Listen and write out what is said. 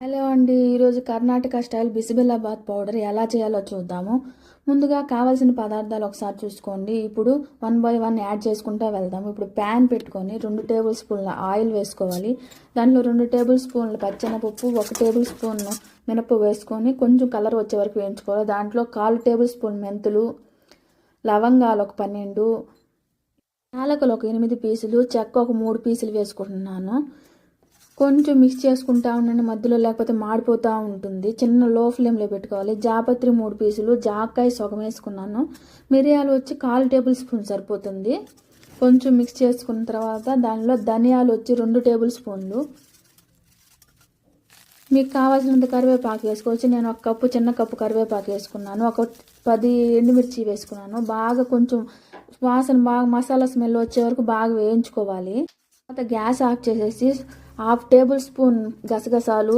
Hello అండి. ఈరోజు Karnataka style బిసిబెల్లాబాత్ powder ఎలా చేయాలో చూద్దాము. ముందుగా కావాల్సిన పదార్థాలు ఒకసారి చూసుకోండి. ఇప్పుడు 1 బై 1 యాడ్ చేసుకుంటూ వెళ్దాము. ఇప్పుడు ప్యాన్ పెట్టుకొని 2 టేబుల్ స్పూన్ల ఆయిల్ వేసుకోవాలి. దాంట్లో 2 టేబుల్ స్పూన్ల పచ్చెనపప్పు, 1 టేబుల్ స్పూన్ మినపప్పు వేసుకొని కొంచెం కలర్ వచ్చే వరకు వేయించుకోవాలి. దాంట్లో 1/4 టేబుల్ స్పూన్ మెంతులు, లవంగాలు ఒక 12, యాలకులు ఒక 8 పీసులు, చెక్క ఒక 3 పీసులు వేసుకుంటున్నాను. కొంచెం మిక్స్ చేసుకుంటా ఉండండి మధ్యలో, లేకపోతే మాడిపోతూ ఉంటుంది. చిన్న లో ఫ్లేమ్లో పెట్టుకోవాలి. జాపత్రి 3 పీసులు, జాకాయ సగం వేసుకున్నాను. మిరియాలు వచ్చి 1/4 టేబుల్ స్పూన్ సరిపోతుంది. కొంచెం మిక్స్ చేసుకున్న తర్వాత దానిలో ధనియాలు వచ్చి 2 టేబుల్ స్పూన్లు. మీకు కావాల్సినంత కరివేపాకు వేసుకోవచ్చు. నేను 1 కప్పు చిన్న కప్పు కరివేపాకు వేసుకున్నాను. ఒక 10 ఎండుమిర్చి వేసుకున్నాను. బాగా కొంచెం వాసన బాగా మసాలా స్మెల్ వచ్చే వరకు బాగా వేయించుకోవాలి. తర్వాత గ్యాస్ ఆఫ్ చేసేసి 1/2 టేబుల్ స్పూన్ గసగసాలు,